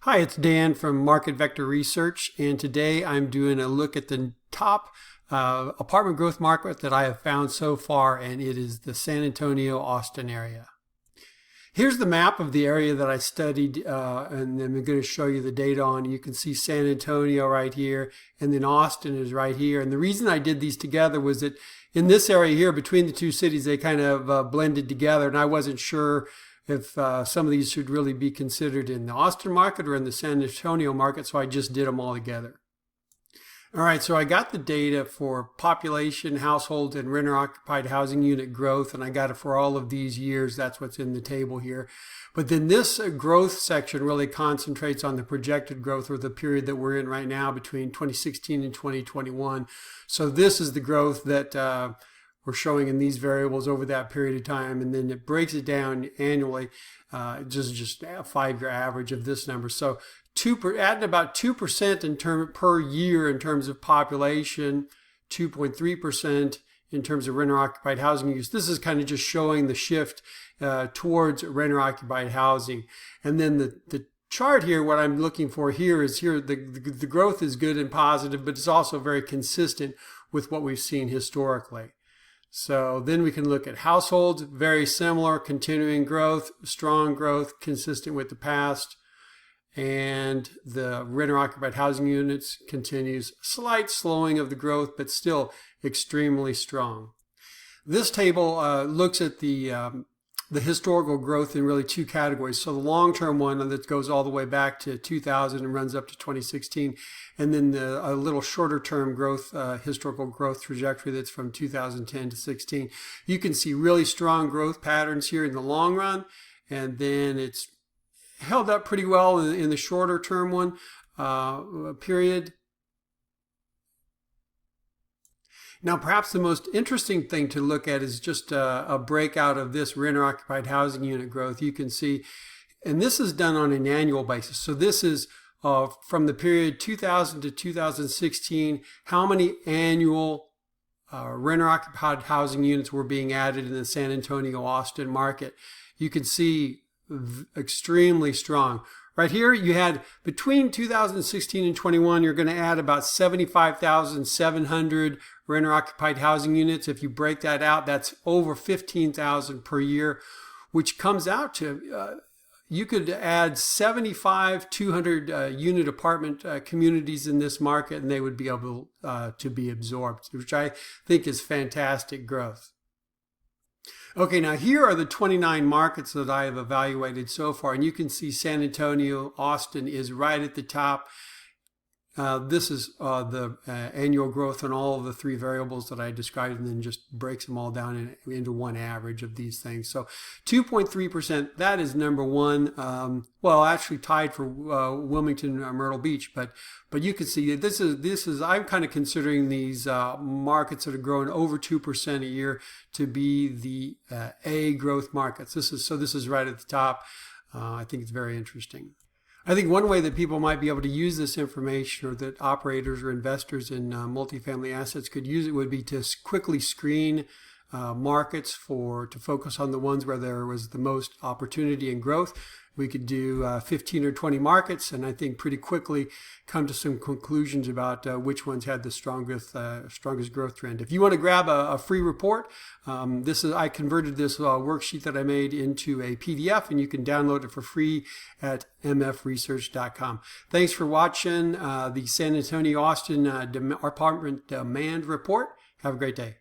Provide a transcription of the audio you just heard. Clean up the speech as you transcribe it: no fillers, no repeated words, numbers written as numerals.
Hi, it's Dan from Market Vector Research, and today I'm doing a look at the top apartment growth market that I have found so far, and it is the San Antonio, Austin area. Here's the map of the area that I studied, and I'm going to show you the data on. You can see San Antonio right here, and then Austin is right here. And the reason I did these together was that in this area here, between the two cities, they kind of blended together, and I wasn't sure if some of these should really be considered in the Austin market or in the San Antonio market, so I just did them all together. All right, so I got the data for population, household, and renter-occupied housing unit growth, and I got it for all of these years. That's what's in the table here. But then this growth section really concentrates on the projected growth, or the period that we're in right now between 2016 and 2021. So this is the growth that we're showing in these variables over that period of time, and then it breaks it down annually, just a 5-year average of this number. So adding about 2% per year in terms of population, 2.3% in terms of renter-occupied housing use. This is kind of just showing the shift towards renter-occupied housing. And then the chart here, what I'm looking for here is the growth is good and positive, but it's also very consistent with what we've seen historically. So then we can look at households, very similar, continuing growth, strong growth, consistent with the past. And the renter-occupied housing units continues, slight slowing of the growth, but still extremely strong. This table looks at the historical growth in really two categories. So the long-term one that goes all the way back to 2000 and runs up to 2016, and then a little shorter-term growth, historical growth trajectory that's from 2010 to 16. You can see really strong growth patterns here in the long run, and then it's held up pretty well in the shorter-term one period. Now, perhaps the most interesting thing to look at is just a breakout of this renter-occupied housing unit growth. You can see, and this is done on an annual basis. So this is from the period 2000 to 2016, how many annual renter-occupied housing units were being added in the San Antonio, Austin market. You can see extremely strong. Right here, you had between 2016 and 21, you're going to add about 75,700 renter-occupied housing units. If you break that out, that's over 15,000 per year, which comes out to you could add 200 unit apartment communities in this market, and they would be able to be absorbed, which I think is fantastic growth. Okay, now here are the 29 markets that I have evaluated so far, and you can see San Antonio, Austin is right at the top. This is the annual growth on all of the three variables that I described, and then just breaks them all down into one average of these things. So 2.3%, that is number one. Well, actually tied for Wilmington, Myrtle Beach, but you can see this is I'm kind of considering these markets that are growing over 2% a year to be the A growth markets. This is right at the top. I think it's very interesting. I think one way that people might be able to use this information, or that operators or investors in multifamily assets could use it, would be to quickly screen markets to focus on the ones where there was the most opportunity and growth. We could do 15 or 20 markets, and I think pretty quickly come to some conclusions about which ones had the strongest growth trend. If you want to grab a free report, I converted this worksheet that I made into a PDF, and you can download it for free at mfresearch.com. Thanks for watching the San Antonio Austin apartment demand report. Have a great day.